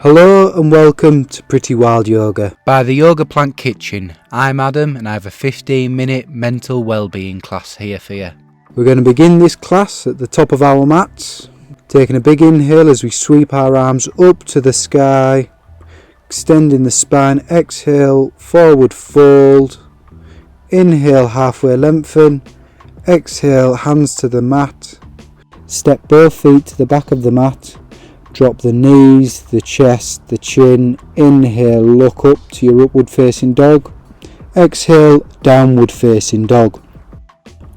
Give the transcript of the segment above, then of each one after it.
Hello and welcome to Pretty Wild Yoga by the Yoga Plant Kitchen. I'm Adam and I have a 15-minute mental wellbeing class here for you. We're going to begin this class at the top of our mats, taking a big inhale as we sweep our arms up to the sky, extending the spine. Exhale, forward fold. Inhale, halfway lengthen. Exhale, hands to the mat. Step both feet to the back of the mat. Drop the knees, the chest, the chin. Inhale, look up to your upward facing dog. Exhale, downward facing dog.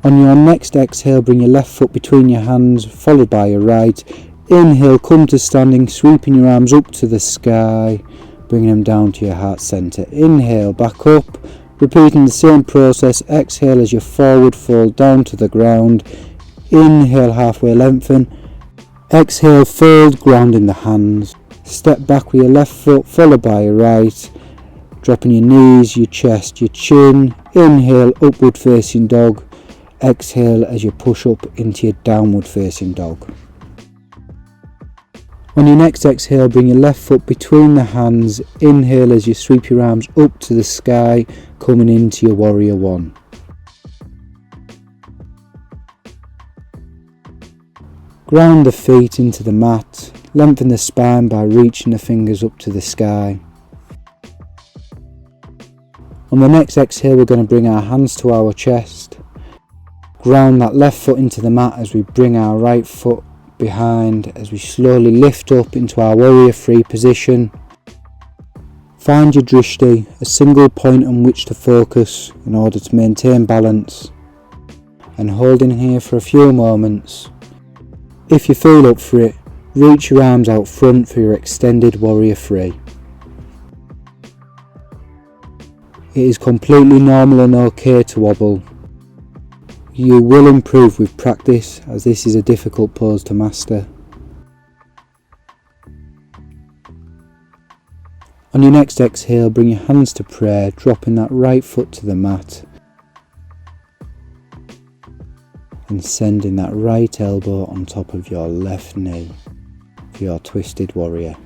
On your next exhale, bring your left foot between your hands, followed by your right. Inhale, come to standing, sweeping your arms up to the sky, bringing them down to your heart centre. Inhale, back up, repeating the same process. Exhale as you forward fold down to the ground. Inhale, halfway lengthen. Exhale, fold, grounding the hands. Step back with your left foot, followed by your right. Dropping your knees, your chest, your chin. Inhale, upward facing dog. Exhale as you push up into your downward facing dog. On your next exhale, bring your left foot between the hands. Inhale as you sweep your arms up to the sky, coming into your warrior one. Ground the feet into the mat, lengthen the spine by reaching the fingers up to the sky. On the next exhale, we're going to bring our hands to our chest. Ground that left foot into the mat as we bring our right foot behind, as we slowly lift up into our warrior three position. Find your drishti, a single point on which to focus in order to maintain balance, and hold in here for a few moments. If you feel up for it, reach your arms out front for your extended warrior three. It is completely normal and okay to wobble. You will improve with practice, as this is a difficult pose to master. On your next exhale, bring your hands to prayer, dropping that right foot to the mat and sending that right elbow on top of your left knee for your twisted warrior.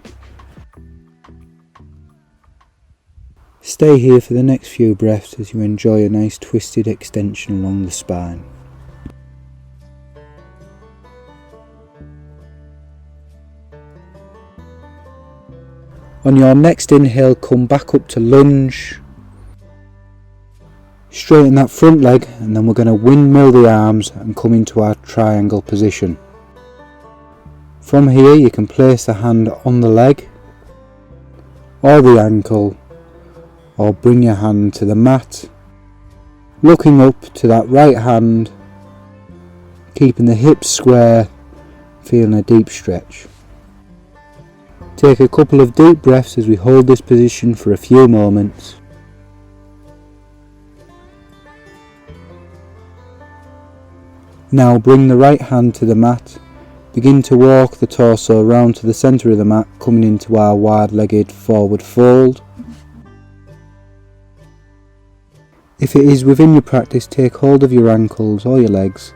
Stay here for the next few breaths as you enjoy a nice twisted extension along the spine. On your next inhale, come back up to lunge. Straighten that front leg, and then we're going to windmill the arms and come into our triangle position. From here you can place the hand on the leg or the ankle, or bring your hand to the mat, looking up to that right hand, keeping the hips square, feeling a deep stretch. Take a couple of deep breaths as we hold this position for a few moments. Now bring the right hand to the mat, begin to walk the torso around to the centre of the mat, coming into our wide-legged forward fold. If it is within your practice, take hold of your ankles or your legs,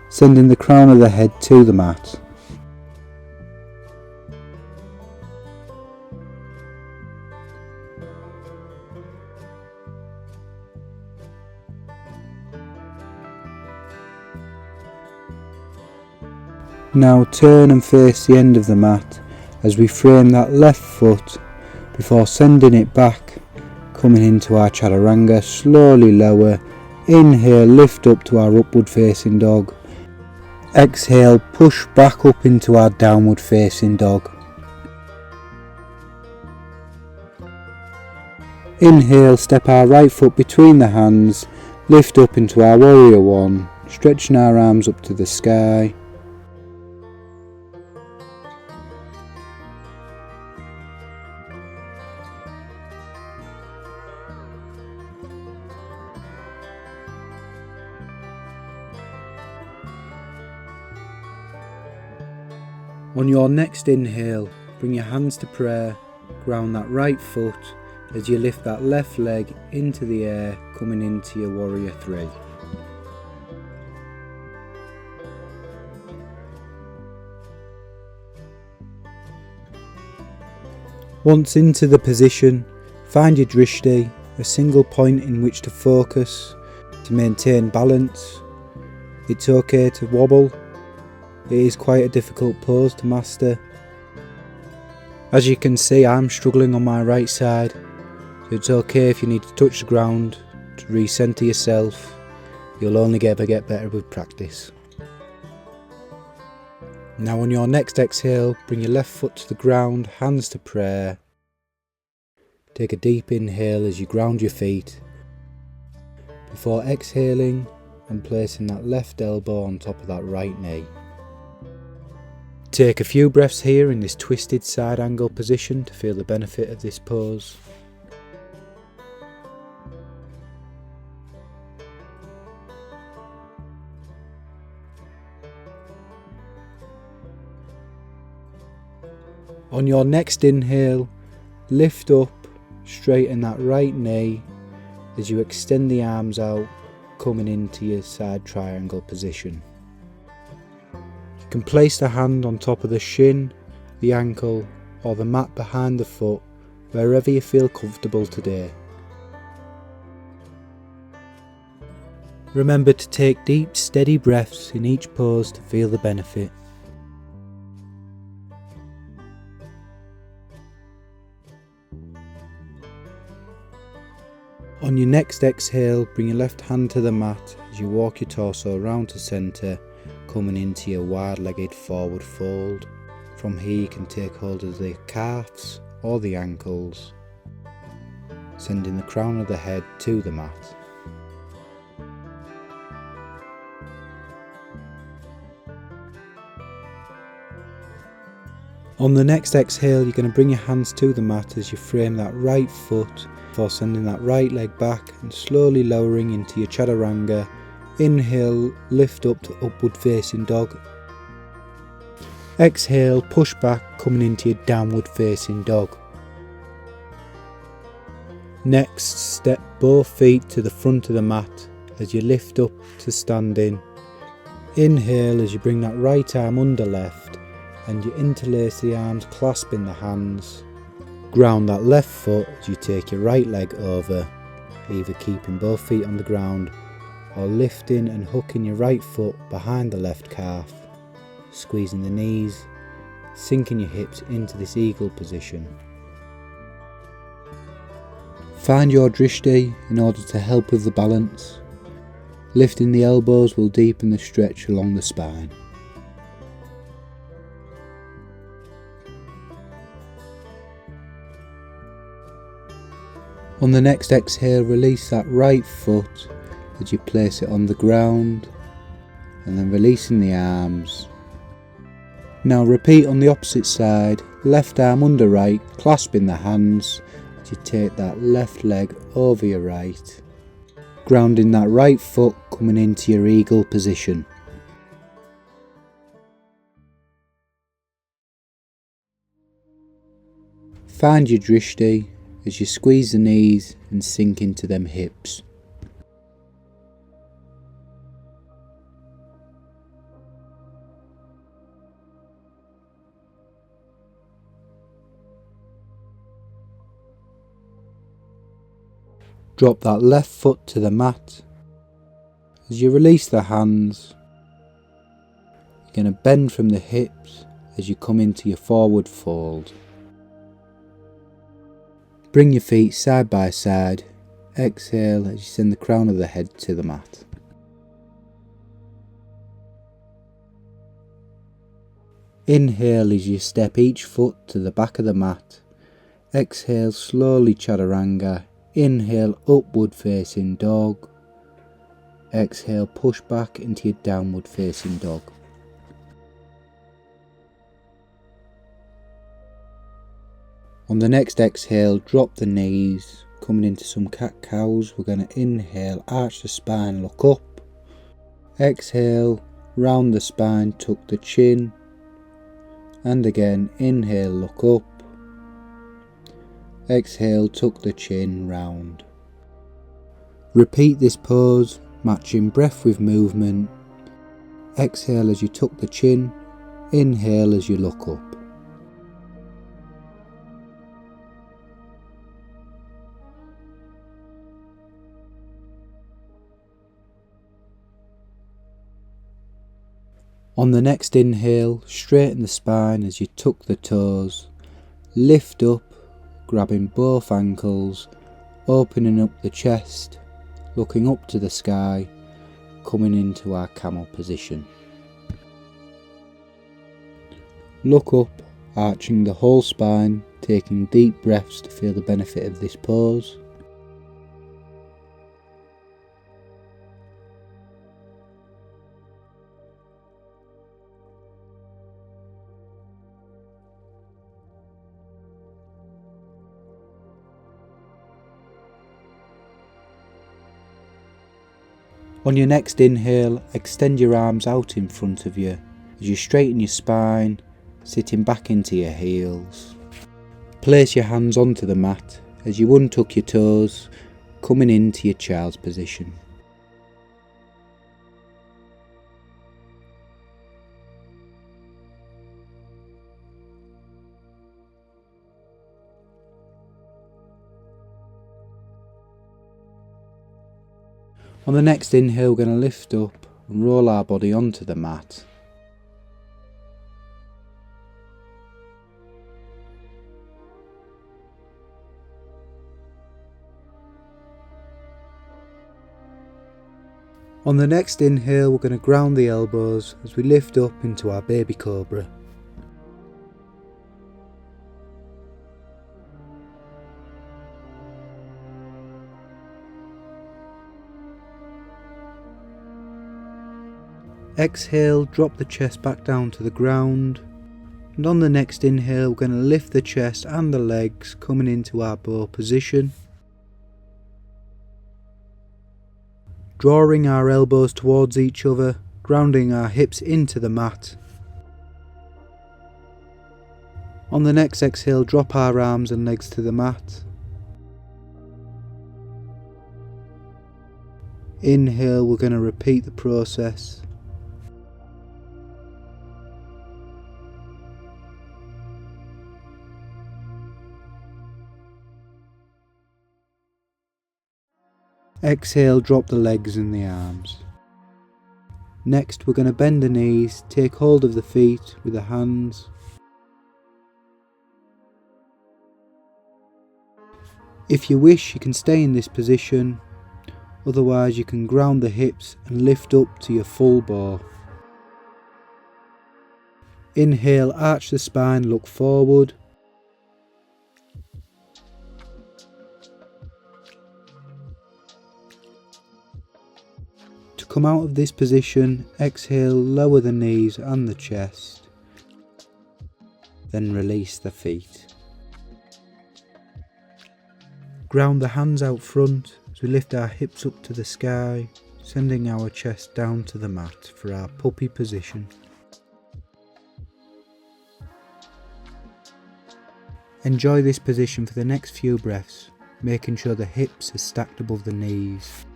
sending the crown of the head to the mat. Now turn and face the end of the mat as we frame that left foot before sending it back, coming into our chaturanga. Slowly lower. Inhale, lift up to our upward facing dog. Exhale, push back up into our downward facing dog. Inhale, step our right foot between the hands, lift up into our warrior one, stretching our arms up to the sky. On your next inhale, bring your hands to prayer, ground that right foot as you lift that left leg into the air, coming into your warrior three. Once into the position, find your drishti, a single point in which to focus to maintain balance. It's okay to wobble. It is quite a difficult pose to master. As you can see, I'm struggling on my right side, so it's okay if you need to touch the ground to recenter yourself. You'll only ever get better with practice. Now on your next exhale, bring your left foot to the ground, hands to prayer. Take a deep inhale as you ground your feet, before exhaling and placing that left elbow on top of that right knee. Take a few breaths here in this twisted side angle position to feel the benefit of this pose. On your next inhale, lift up, straighten that right knee as you extend the arms out, coming into your side triangle position. You can place the hand on top of the shin, the ankle, or the mat behind the foot, wherever you feel comfortable today. Remember to take deep, steady breaths in each pose to feel the benefit. On your next exhale, bring your left hand to the mat as you walk your torso around to centre, coming into your wide-legged forward fold. From here you can take hold of the calves or the ankles, sending the crown of the head to the mat. On the next exhale, you're going to bring your hands to the mat as you frame that right foot before sending that right leg back and slowly lowering into your chaturanga. Inhale, lift up to upward facing dog. Exhale, push back, coming into your downward facing dog. Next, step both feet to the front of the mat as you lift up to standing. Inhale as you bring that right arm under left and you interlace the arms, clasping the hands. Ground that left foot as you take your right leg over, either keeping both feet on the ground or lifting and hooking your right foot behind the left calf, squeezing the knees, sinking your hips into this eagle position. Find your drishti in order to help with the balance. Lifting the elbows will deepen the stretch along the spine. On the next exhale, release that right foot as you place it on the ground and then releasing the arms. Now repeat on the opposite side, left arm under right, clasping the hands as you take that left leg over your right, grounding that right foot, coming into your eagle position. Find your drishti as you squeeze the knees and sink into them hips. Drop that left foot to the mat. As you release the hands, you're going to bend from the hips as you come into your forward fold. Bring your feet side by side. Exhale as you send the crown of the head to the mat. Inhale as you step each foot to the back of the mat. Exhale slowly chaturanga. Inhale upward facing dog. Exhale push back into your downward facing dog. On the next exhale, drop the knees, coming into some cat-cows. We're going to inhale, arch the spine, look up. Exhale, round the spine, tuck the chin. And again, inhale, look up. Exhale, tuck the chin, round. Repeat this pose, matching breath with movement. Exhale as you tuck the chin. Inhale as you look up. On the next inhale, straighten the spine as you tuck the toes, lift up, grabbing both ankles, opening up the chest, looking up to the sky, coming into our camel position. Look up, arching the whole spine, taking deep breaths to feel the benefit of this pose. On your next inhale, extend your arms out in front of you as you straighten your spine, sitting back into your heels. Place your hands onto the mat as you untuck your toes, coming into your child's position. On the next inhale, we're going to lift up and roll our body onto the mat. On the next inhale, we're going to ground the elbows as we lift up into our baby cobra. Exhale, drop the chest back down to the ground, and on the next inhale we're going to lift the chest and the legs, coming into our bow position. Drawing our elbows towards each other, grounding our hips into the mat. On the next exhale, drop our arms and legs to the mat. Inhale, we're going to repeat the process. Exhale, drop the legs and the arms. Next, we're going to bend the knees, take hold of the feet with the hands. If you wish, you can stay in this position, otherwise you can ground the hips and lift up to your full bow. Inhale, arch the spine, look forward. To come out of this position, exhale, lower the knees and the chest, then release the feet. Ground the hands out front as we lift our hips up to the sky, sending our chest down to the mat for our puppy position. Enjoy this position for the next few breaths, making sure the hips are stacked above the knees.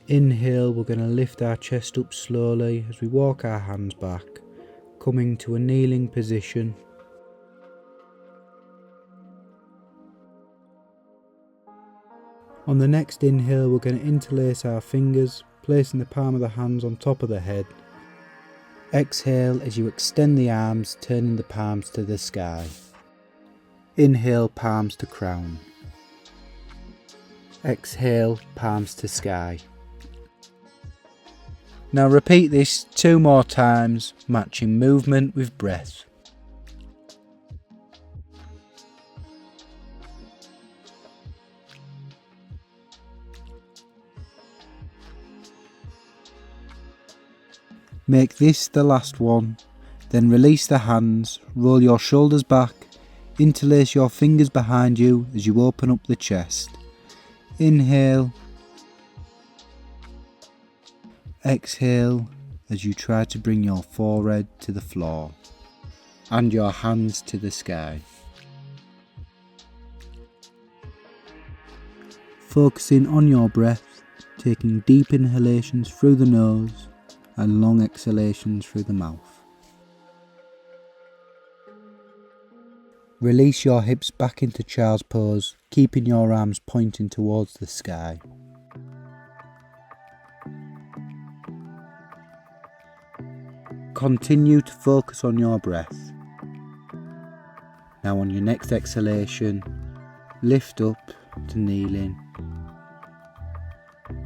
Inhale, we're going to lift our chest up slowly as we walk our hands back, coming to a kneeling position. On the next inhale, we're going to interlace our fingers, placing the palm of the hands on top of the head. Exhale as you extend the arms, turning the palms to the sky. Inhale, palms to crown. Exhale, palms to sky. Now repeat this 2 more times, matching movement with breath. Make this the last one, then release the hands, roll your shoulders back, interlace your fingers behind you as you open up the chest. Inhale. Exhale as you try to bring your forehead to the floor and your hands to the sky. Focusing on your breath, taking deep inhalations through the nose and long exhalations through the mouth. Release your hips back into child's pose, keeping your arms pointing towards the sky. Continue to focus on your breath. Now on your next exhalation, lift up to kneeling.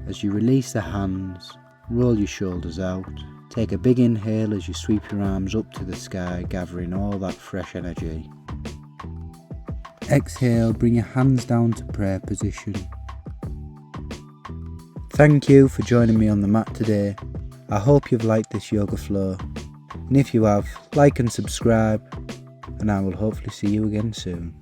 As you release the hands, roll your shoulders out. Take a big inhale as you sweep your arms up to the sky, gathering all that fresh energy. Exhale, bring your hands down to prayer position. Thank you for joining me on the mat today. I hope you've liked this yoga flow. And if you have, like and subscribe, and I will hopefully see you again soon.